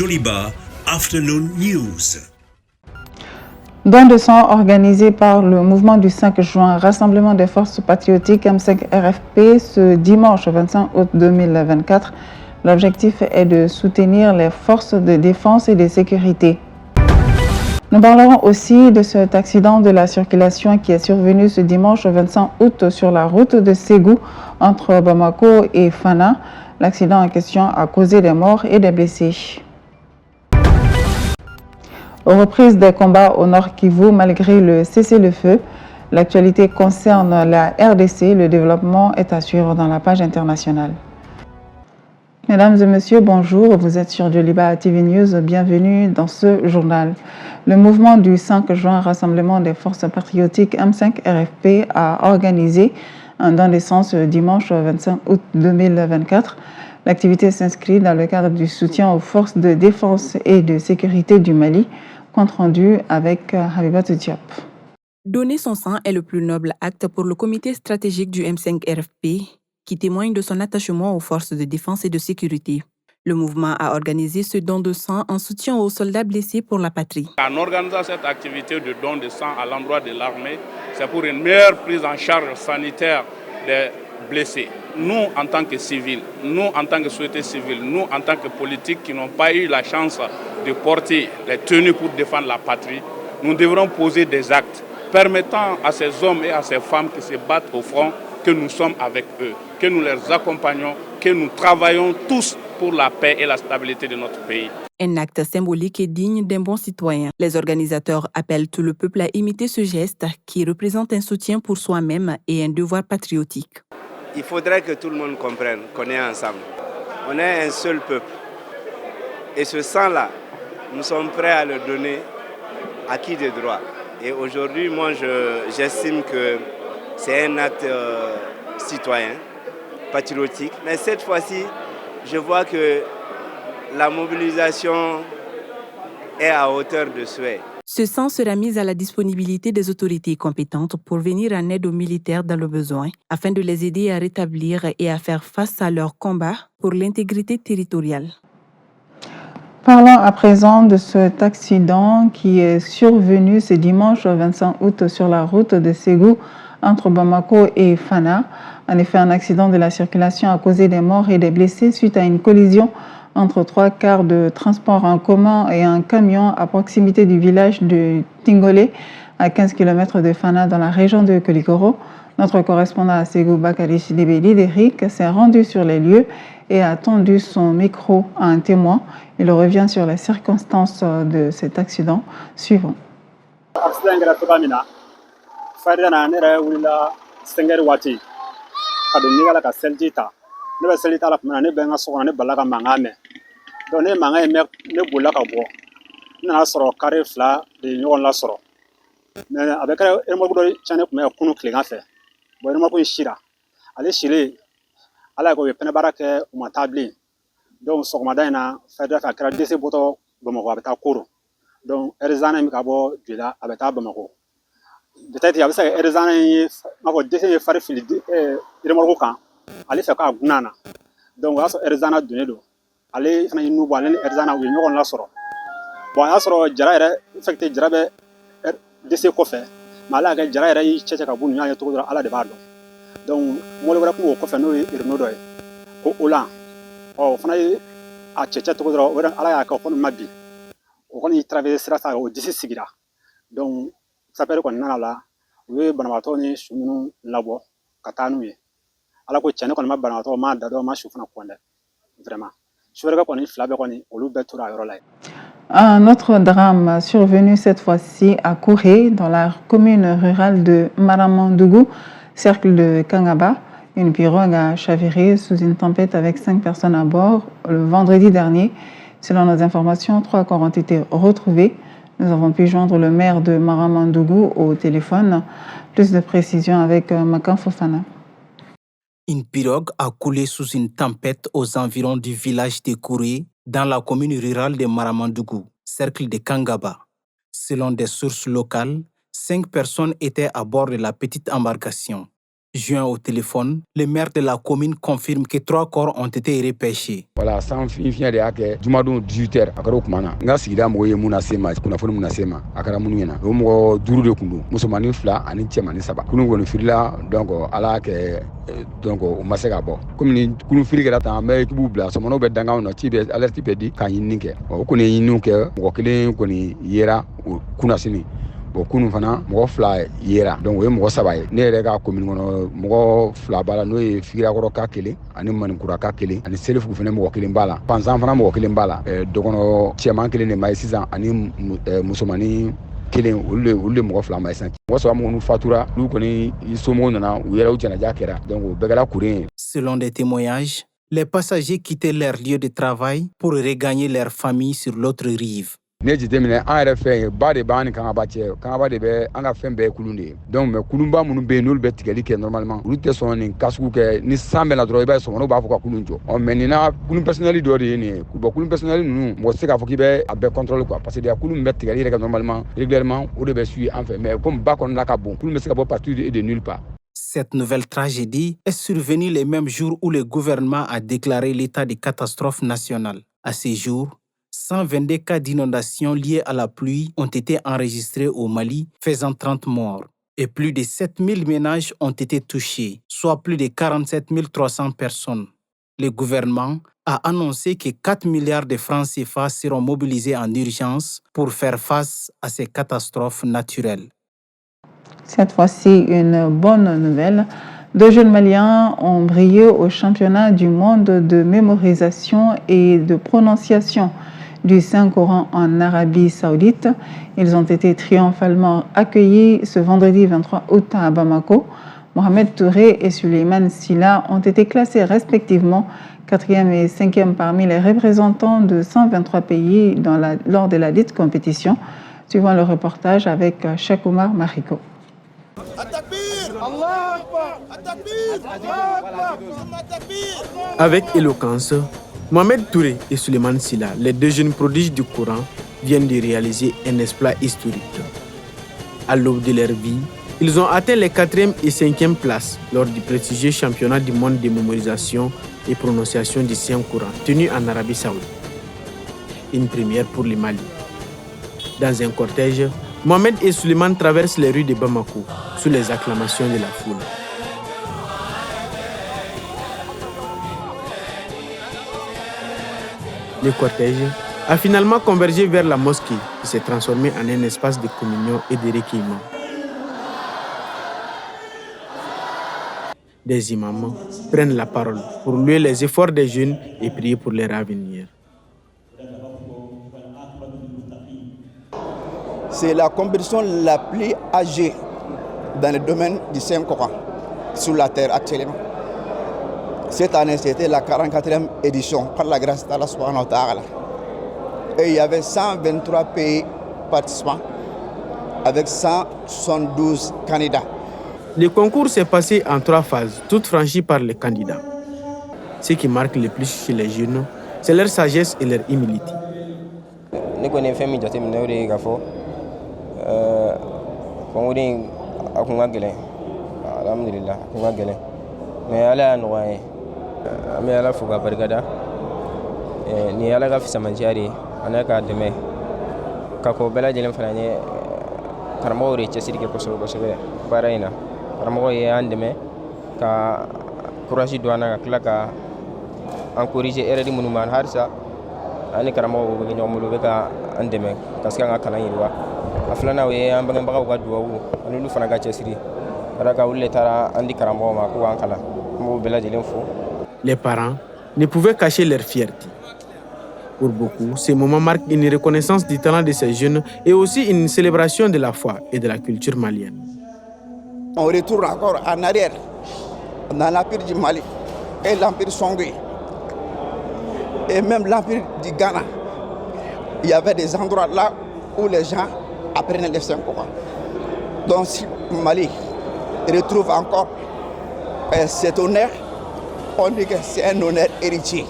Joliba Afternoon News. Don de sang organisé par le mouvement du 5 juin, Rassemblement des forces patriotiques M5 RFP ce dimanche 25 août 2024. L'objectif est de soutenir les forces de défense et de sécurité. Nous parlerons aussi de cet accident de la circulation qui est survenu ce dimanche 25 août sur la route de Ségou entre Bamako et Fana. L'accident en question a causé des morts et des blessés. Reprise des combats au Nord Kivu malgré le cessez-le-feu. L'actualité concerne la RDC. Le développement est à suivre dans la page internationale. Mesdames et messieurs, bonjour. Vous êtes sur Joliba TV News. Bienvenue dans ce journal. Le mouvement du 5 juin, Rassemblement des forces patriotiques M5 RFP, a organisé un don d'essence dimanche 25 août 2024. L'activité s'inscrit dans le cadre du soutien aux forces de défense et de sécurité du Mali. Compte rendu avec Habibatou Diop. Donner son sang est le plus noble acte pour le comité stratégique du M5 RFP, qui témoigne de son attachement aux forces de défense et de sécurité. Le mouvement a organisé ce don de sang en soutien aux soldats blessés pour la patrie. En organisant cette activité de don de sang à l'endroit de l'armée, c'est pour une meilleure prise en charge sanitaire des blessés. Nous, en tant que civils, nous, en tant que société civile, nous, en tant que politiques qui n'ont pas eu la chance de porter les tenues pour défendre la patrie, nous devrons poser des actes permettant à ces hommes et à ces femmes qui se battent au front que nous sommes avec eux, que nous les accompagnons, que nous travaillons tous pour la paix et la stabilité de notre pays. Un acte symbolique et digne d'un bon citoyen. Les organisateurs appellent tout le peuple à imiter ce geste qui représente un soutien pour soi-même et un devoir patriotique. Il faudrait que tout le monde comprenne qu'on est ensemble. On est un seul peuple. Et ce sang-là, nous sommes prêts à le donner à qui de droit. Et aujourd'hui, moi, j'estime que c'est un acte citoyen, patriotique. Mais cette fois-ci, je vois que la mobilisation est à hauteur de souhait. Ce sang sera mis à la disponibilité des autorités compétentes pour venir en aide aux militaires dans le besoin, afin de les aider à rétablir et à faire face à leur combat pour l'intégrité territoriale. Parlons à présent de cet accident qui est survenu ce dimanche 25 août sur la route de Ségou entre Bamako et Fana. En effet, un accident de la circulation a causé des morts et des blessés suite à une collision entre 3 cars de transport en commun et un camion à proximité du village de Tingolé, à 15 km de Fana, dans la région de Kolikoro. Notre correspondant à Ségou, Bakary Chidibeli d'Eric, s'est rendu sur les lieux et a tendu son micro à un témoin. Il revient sur les circonstances de cet accident. Suivant. Ne bɛ seli ta la kuma na ne bɛ n ka so kɔnɔ ne balila ka mankan mɛn donc ne mankan ye mɛn ne bolila ka bɔ n nana sɔrɔ kare fila de ye ɲɔgɔn lasɔrɔ mais a bɛ kɛra remorque dɔ tiɲɛnen tun bɛ kunu tilegan fɛ bon remorque in sira ale silen ala ye k'o ye pɛnɛbaara kɛ u ma taa bilen donc sɔgɔmada in na fɛdɛ fɛ a kɛra dese bɔtɔ bamakɔ a bɛ taa koro donc ɛrizana in bɛ ka bɔ jola a bɛ taa bamakɔ peut-être a bɛ se ka ɛrizana in ye n'a fɔ dese ye fari fili remorque kan ale fɛ k'a gunna na donc o y'a sɔrɔ ɛrizana donnen don ale fana ye nu bɔ ale ni ɛrizana u ye ɲɔgɔn lasɔrɔ bon a y'a sɔrɔ jara yɛrɛ fɛkite jara bɛ dese kɔfɛ mais ala y'a kɛ jara yɛrɛ y'i cɛcɛ ka bɔ nin ɲɔgɔn ye cogo dɔ la ala de b'a dɔn donc mɔbili wɛrɛ kun b'o kɔfɛ n'o ye renault dɔ ye ko Olan o fana ye a cɛcɛ cogo dɔ la ala y'a kɛ o kɔni ma bin o kɔni y'i traversé sira ta o disi sigira donc sapeur kɔni nana la u ye banabaatɔ ni su minnu labɔ ka taa n'u ye ala ko tiɲɛ ne kɔni ma banabaatɔ ma da dɔ ma su fana kɔn dɛ vraiment su wɛrɛ kɔni fila bɛɛ kɔni olu bɛɛ tora a yɔrɔ la ye. Un autre drame survenu cette fois-ci à Kouré, dans la commune rurale de Maramandougou, cercle de Kangaba. Une pirogue a chaviré sous une tempête avec 5 personnes à bord le vendredi dernier. Selon nos informations, 3 corps ont été retrouvés. Nous avons pu joindre le maire de Maramandougou au téléphone. Plus de précisions avec Makan Fofana. Une pirogue a coulé sous une tempête aux environs du village de Kouré, dans la commune rurale de Maramandougou, cercle de Kangaba. Selon des sources locales, 5 personnes étaient à bord de la petite embarcation. Joint au téléphone, le maire de la commune confirme que 3 corps ont été repêchés. Voilà, sans fin de yake jumadon 18h akaro kumana nga sigida mo ye muna sema kuna fonu muna sema akara munu yana o mo duru de kundu musomani fla ani chema ni saba kunu woni firila donc ala ke donc o masega bo comme ni kunu firi kera ta me kibu bla so mono be danga no ti be alerte be di kan yin ke o ko ne yin ke mo kelen ko ni yera kuna sini bon kunu fana mɔgɔ fila yera donc o ye mɔgɔ saba ye ne yɛrɛ ka commune kɔnɔ mɔgɔ fila b'a la n'o ye Figirakɔrɔ ka kelen ani Maninkura ka kelen ani Selifugu fana mɔgɔ kelen b'a la Panzan fana mɔgɔ kelen b'a la dɔgɔnɔ cɛman kelen de ma ye sisan ani musomani kelen olu de mɔgɔ fila ma ye sisan mɔgɔ saba minnu fatura olu kɔni somɔgɔw nana u yɛrɛ u jɛnaja kɛra donc o bɛɛ kɛra kure ye. Selon des témoignages, les passagers quittaient leur lieu de travail pour regagner leur famille sur l'autre rive. Ne jateminɛ an yɛrɛ fɛn ye ba de b'an ni Kangaba cɛ Kangaba de bɛ an ka fɛn bɛɛ ye kulun de ye donc mais kulunba minnu bɛ yen n'olu bɛ tigɛli kɛ normalement olu tɛ sɔn nin kasugu kɛ ni san bɛ na dɔrɔn i b'a ye sɔmɔnɔw b'a fɔ ka kulun jɔ mais nin na kulun personnel dɔ de ye nin ye bon kulun personnel ninnu mɔgɔ tɛ se k'a fɔ k'i bɛ a bɛɛ contrôler quoi parce que kulun bɛ tigɛli yɛrɛ kɛ normalement régulièrement o de bɛ suit an fɛ mais comme ba kɔnɔna ka bon kulun bɛ se ka bɔ partout de nulle part. Cette nouvelle tragédie est survenue les mêmes jours où le gouvernement a déclaré l'état de catastrophe nationale. À ces jours, 122 cas d'inondation liés à la pluie ont été enregistrés au Mali, faisant 30 morts. Et plus de 7000 ménages ont été touchés, soit plus de 47 300 personnes. Le gouvernement a annoncé que 4 milliards de francs CFA seront mobilisés en urgence pour faire face à ces catastrophes naturelles. Cette fois-ci, une bonne nouvelle. 2 jeunes Maliens ont brillé au championnat du monde de mémorisation et de prononciation du Saint-Coran en Arabie Saoudite. Ils ont été triomphalement accueillis ce vendredi 23 août à Bamako. Mohamed Touré et Suleiman Silla ont été classés respectivement 4e et 5e parmi les représentants de 123 pays lors de la dite compétition. Suivant le reportage avec Cheikh Omar Mariko. Avec éloquence, Mohamed Touré et Suleiman Silla, les 2 jeunes prodiges du Coran, viennent de réaliser un exploit historique. À l'aube de leur vie, ils ont atteint les 4e et 5e places lors du prestigieux championnat du monde de mémorisation et prononciation du Saint-Coran tenu en Arabie Saoudite. Une première pour le Mali. Dans un cortège, Mohamed et Suleiman traversent les rues de Bamako sous les acclamations de la foule. Le cortège a finalement convergé vers la mosquée qui s'est transformée en un espace de communion et de recueillement. Des imams prennent la parole pour louer les efforts des jeunes et prier pour leur avenir. C'est la compétition la plus âgée dans le domaine du Saint-Coran sur la terre actuellement. Cette année, c'était la 44e édition par la grâce d'Allah subhanahu wa ta'ala. Et il y avait 123 pays participants avec 172 candidats. Le concours s'est passé en 3 phases, toutes franchies par les candidats. Ce qui marque le plus chez les jeunes, c'est leur sagesse et leur humilité. Mais ala nɔgɔya an bɛ ala fo ka barikada ni ala ka fisamanciya de ye ani k'a dɛmɛ ka ko bɛɛ lajɛlen fana ye karamɔgɔw de cɛsiri kɛ kosɛbɛ kosɛbɛ baara in na karamɔgɔ ye an dɛmɛ ka courage don an na ka tila ka an corriger erreur minnu b'an na halisa ani karamɔgɔw bɛ kɛ ɲɔgɔn bolo u bɛ ka an dɛmɛ ka se k'an ka kalan yiriwa a filanan o ye an bangebagaw ka duwawu ani olu fana ka cɛsiri. Les parents ne pouvaient cacher leur fierté. Pour beaucoup, ce moment marque une reconnaissance du talent de ces jeunes et aussi une célébration de la foi et de la culture malienne. On retourne encore en arrière, dans l'empire du Mali et l'empire Songé, et même l'empire du Ghana. Il y avait des endroits là où les gens apprenaient les Saint-Coran. Donc, si Mali retrouve encore cet honneur, on dit que c'est un honneur héritier.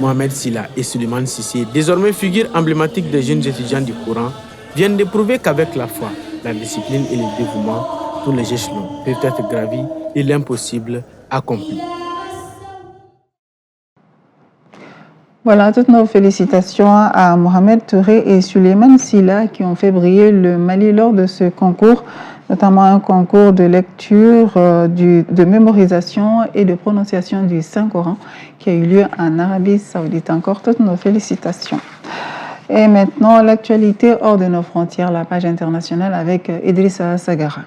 Mohamed Silla et Suleiman Sissé, désormais figures emblématiques des jeunes étudiants du Coran, viennent de prouver qu'avec la foi, la discipline et le dévouement, tous les échelons peuvent être gravis et l'impossible accompli. Voilà, toutes nos félicitations à Mohamed Touré et Suleiman Silla qui ont fait briller le Mali lors de ce concours, notamment un concours de lecture, de mémorisation et de prononciation du Saint-Coran qui a eu lieu en Arabie Saoudite. Encore toutes nos félicitations. Et maintenant, l'actualité hors de nos frontières, la page internationale avec Idrissa Sagara.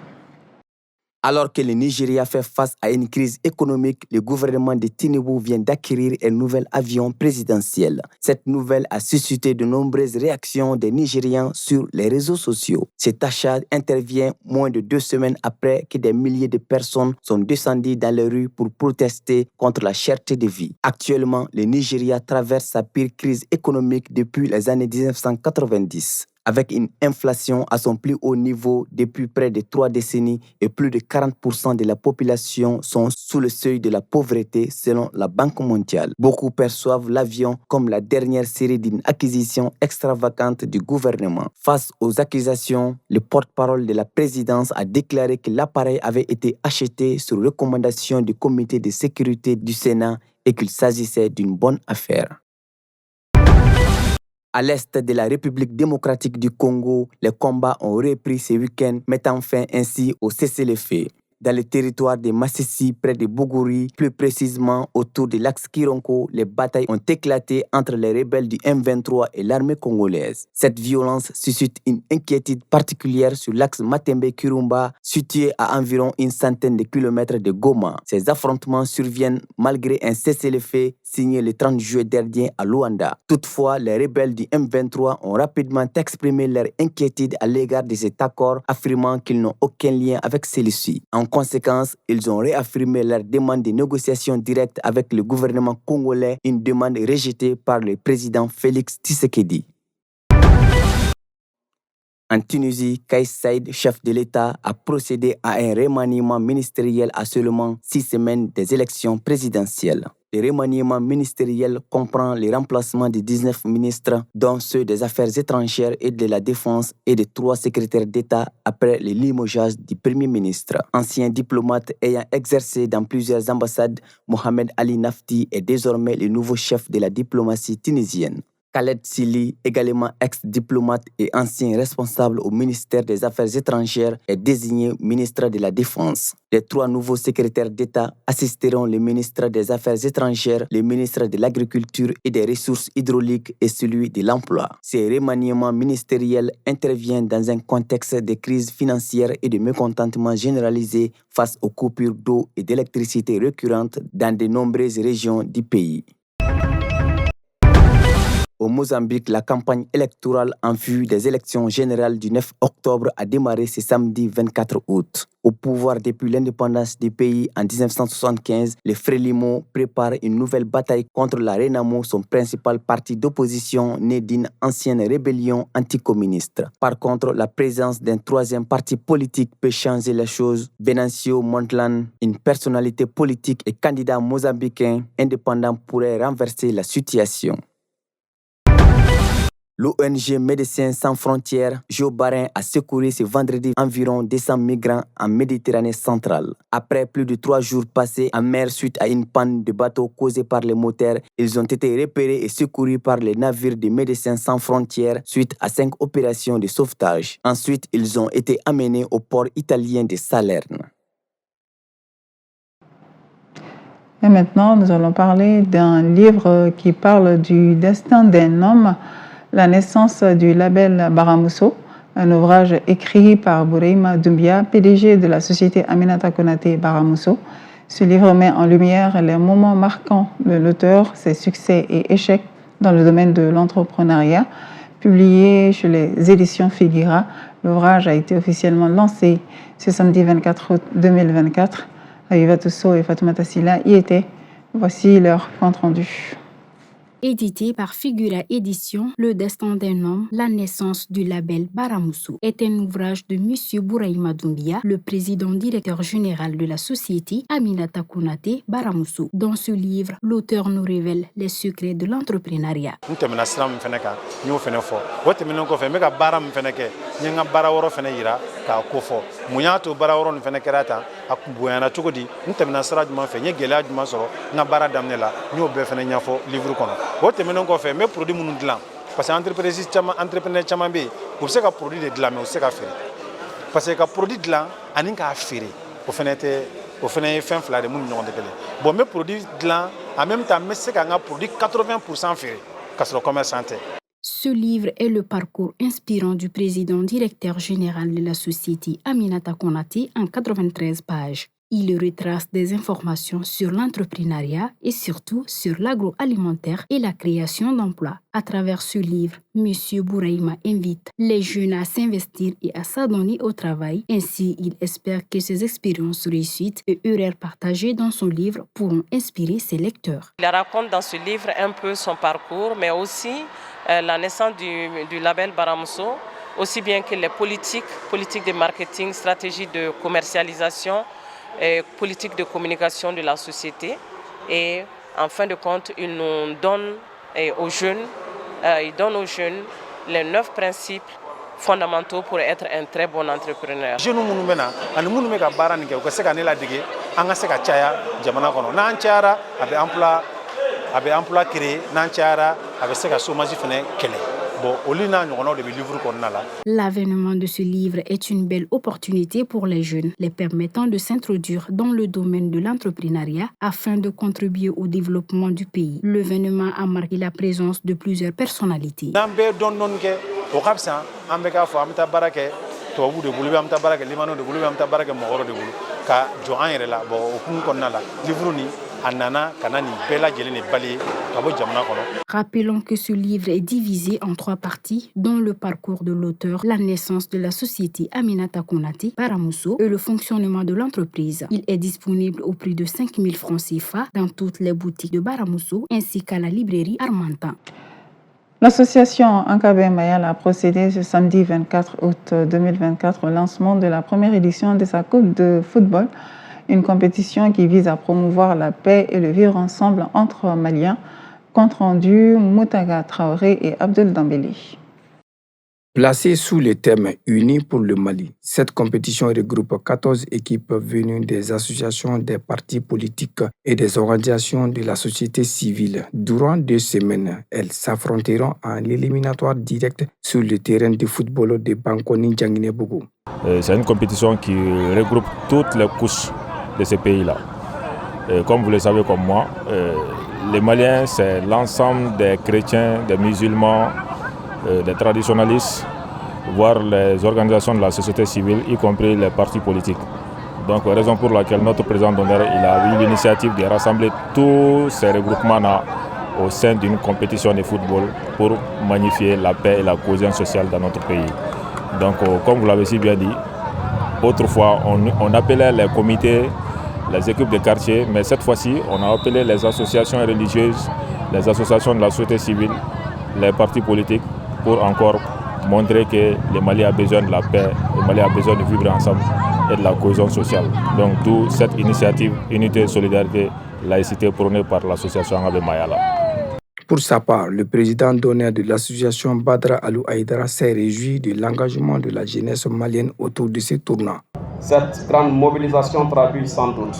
Alors que le Nigeria fait face à une crise économique, le gouvernement de Tinubu vient d'acquérir un nouvel avion présidentiel. Cette nouvelle a suscité de nombreuses réactions des Nigérians sur les réseaux sociaux. Cet achat intervient moins de 2 semaines après que des milliers de personnes sont descendues dans les rues pour protester contre la cherté de vie. Actuellement, le Nigeria traverse sa pire crise économique depuis les années 1990. Avec une inflation à son plus haut niveau depuis près de 3 décennies et plus de 40% de la population sont sous le seuil de la pauvreté selon la Banque mondiale. Beaucoup perçoivent l'avion comme la dernière série d'une acquisition extravagante du gouvernement. Face aux accusations, le porte-parole de la présidence a déclaré que l'appareil avait été acheté sur recommandation du comité de sécurité du Sénat et qu'il s'agissait d'une bonne affaire. À l'est de la République démocratique du Congo, les combats ont repris ce week-end, mettant fin ainsi au cessez-le-feu. Dans le territoire de Massissi, près de Bougouri, plus précisément autour de l'axe Kironko, les batailles ont éclaté entre les rebelles du M23 et l'armée congolaise. Cette violence suscite une inquiétude particulière sur l'axe Matembe-Kirumba, situé à environ une centaine de kilomètres de Goma. Ces affrontements surviennent malgré un cessez-le-feu signé le 30 juillet dernier à Luanda. Toutefois, les rebelles du M23 ont rapidement exprimé leur inquiétude à l'égard de cet accord, affirmant qu'ils n'ont aucun lien avec celui-ci. En conséquence, ils ont réaffirmé leur demande de négociation directe avec le gouvernement congolais, une demande rejetée par le président Félix Tshisekedi. En Tunisie, Kais Saied, chef de l'État, a procédé à un remaniement ministériel à seulement 6 semaines des élections présidentielles. Le remaniement ministériel comprend le remplacement de 19 ministres, dont ceux des Affaires étrangères et de la Défense et de 3 secrétaires d'État après le limogeage du Premier ministre. Ancien diplomate ayant exercé dans plusieurs ambassades, Mohamed Ali Nafti est désormais le nouveau chef de la diplomatie tunisienne. Khaled Sili, également ex-diplomate et ancien responsable au ministère des Affaires étrangères, est désigné ministre de la Défense. Les 3 nouveaux secrétaires d'État assisteront le ministre des Affaires étrangères, le ministre de l'Agriculture et des Ressources hydrauliques et celui de l'Emploi. Ces remaniements ministériels interviennent dans un contexte de crise financière et de mécontentement généralisé face aux coupures d'eau et d'électricité récurrentes dans de nombreuses régions du pays. Au Mozambique, la campagne électorale en vue des élections générales du 9 octobre a démarré ce samedi 24 août. Au pouvoir depuis l'indépendance du pays en 1975, les Frélimo préparent une nouvelle bataille contre la Renamo, son principal parti d'opposition né d'une ancienne rébellion anticommuniste. Par contre, la présence d'un 3e parti politique peut changer les choses. Venancio Montland, une personnalité politique et candidat mozambicain indépendant, pourrait renverser la situation. L'ONG Médecins sans frontières, Joe Barin, a secouru ce vendredi environ 200 migrants en Méditerranée centrale. Après plus de 3 jours passés en mer suite à une panne de bateau causée par les moteurs, ils ont été repérés et secourus par les navires de Médecins sans frontières suite à 5 opérations de sauvetage. Ensuite, ils ont été amenés au port italien de Salerne. Et maintenant, nous allons parler d'un livre qui parle du destin d'un homme, la naissance du label Baramousso, un ouvrage écrit par Bouraïma Doumbia, PDG de la société Aminata Konaté Baramousso. Ce livre met en lumière les moments marquants de l'auteur, ses succès et échecs dans le domaine de l'entrepreneuriat. Publié chez les éditions Figuera, l'ouvrage a été officiellement lancé ce samedi 24 août 2024. Aïva Tousso et Fatoumata Silla y étaient. Voici leur compte rendu. Édité par Figura Édition, Le destin d'un homme, la naissance du label Baramousso est un ouvrage de M. Bouraïma Doumbia, le président directeur général de la société Aminata Konaté Baramousso. Dans ce livre, l'auteur nous révèle les secrets de l'entrepreneuriat. k'a ko fɔ mun y'a to baara yɔrɔ nin fɛnɛ kɛra tan a bonyana cogo di n tɛmɛna sira jumɛn fɛ n ye gɛlɛya jumɛn sɔrɔ n ka baara daminɛ la n y'o bɛɛ fɛnɛ ɲɛfɔ livre kɔnɔ o tɛmɛnen kɔfɛ n bɛ produit minnu dilan parce que entrepreneur caman bɛ yen u bɛ se ka produit de dilan mais u tɛ se ka feere parce que ka produit dilan ani k'a feere o fɛnɛ ye fɛn fila de mun ni ɲɔgɔn tɛ kelen bon n bɛ produit dilan en même temps n bɛ se ka n ka produit 80% feere k'a sɔrɔ commerçant tɛ. Ce livre est le parcours inspirant du président directeur général de la société Aminata Konaté en 93 pages. Il retrace des informations sur l'entrepreneuriat et surtout sur l'agroalimentaire et la création d'emplois. À travers ce livre, M. Bouraïma invite les jeunes à s'investir et à s'adonner au travail. Ainsi, il espère que ces expériences réussites et erreurs partagées dans son livre pourront inspirer ses lecteurs. Il raconte dans ce livre un peu son parcours, mais aussi la naissance du label Baramuso, aussi bien que les politiques de marketing, stratégies de commercialisation, politique de communication de la société. Et en fin de compte, il nous donne aux jeunes, les 9 principes fondamentaux pour être un très bon entrepreneur. Jeunes minnu bɛ na ani minnu bɛ ka baara nin kɛ u ka se ka ne ladege an ka se ka caya jamana kɔnɔ n'an cayara a bɛ emploi créer n'an cayara a bɛ se ka chômage fɛnɛ kɛlɛ. L'avènement de ce livre est une belle opportunité pour les jeunes, les permettant de s'introduire dans le domaine de l'entrepreneuriat afin de contribuer au développement du pays. L'événement a marqué la présence de plusieurs personnalités. Rappelons que ce livre est divisé en 3 parties, dont le parcours de l'auteur, la naissance de la société Aminata Konaté, Baramuso et le fonctionnement de l'entreprise. Il est disponible au prix de 5 000 francs CFA dans toutes les boutiques de Baramuso ainsi qu'à la librairie Armantan. L'association Ankabe Mayala a procédé ce samedi 24 août 2024 au lancement de la première édition de sa Coupe de football, une compétition qui vise à promouvoir la paix et le vivre ensemble entre Maliens. Compte rendu Moutaga Traoré et Abdel Dambélé. Placée sous le thème Unis pour le Mali, cette compétition regroupe 14 équipes venues des associations, des partis politiques et des organisations de la société civile. Durant 2 semaines, elles s'affronteront en éliminatoire direct sur le terrain de football de Bankoni Djanginebougou. C'est une compétition qui regroupe toutes les couches de ce pays-là. Comme vous le savez comme moi, les Maliens, c'est l'ensemble des chrétiens, des musulmans, des traditionalistes, voire les organisations de la société civile, y compris les partis politiques. Donc, raison pour laquelle notre président d'honneur a eu l'initiative de rassembler tous ces regroupements-là au sein d'une compétition de football pour magnifier la paix et la cohésion sociale dans notre pays. Donc, comme vous l'avez si bien dit, autrefois, on appelait les comités, les équipes de quartier, mais cette fois-ci, on a appelé les associations religieuses, les associations de la société civile, les partis politiques, pour encore montrer que le Mali a besoin de la paix, le Mali a besoin de vivre ensemble et de la cohésion sociale. Donc, d'où cette initiative Unité, Solidarité, Laïcité prônée par l'association Ankabe Mayala. Pour sa part, le président d'honneur de l'association Badra Alou Aïdara s'est réjoui de l'engagement de la jeunesse malienne autour de ce tournant. Cette grande mobilisation traduit sans doute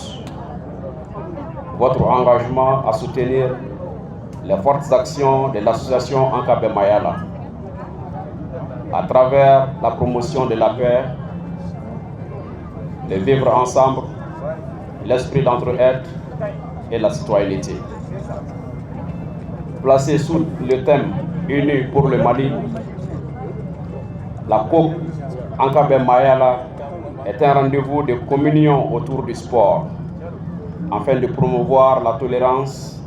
votre engagement à soutenir les fortes actions de l'association Ankabe Mayala à travers la promotion de la paix, de vivre ensemble, l'esprit d'entraide et la citoyenneté. Placé sous le thème Unis pour le Mali, la Coupe Ankabe Mayala est un rendez-vous de communion autour du sport afin de promouvoir la tolérance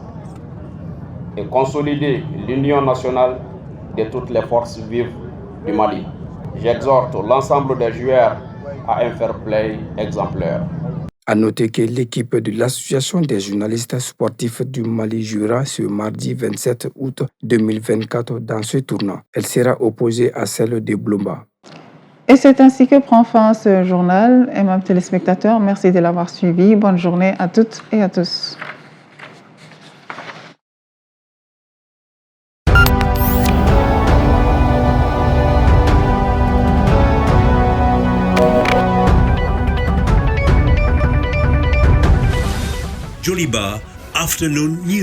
et consolider l'union nationale de toutes les forces vives du Mali. J'exhorte l'ensemble des joueurs à un fair play exemplaire. À noter que l'équipe de l'Association des journalistes sportifs du Mali jouera ce mardi 27 août 2024 dans ce tournoi. Elle sera opposée à celle de Blomba. Et c'est ainsi que prend fin ce journal. Aimables téléspectateurs, merci de l'avoir suivi. Bonne journée à toutes et à tous. Joliba Afternoon News.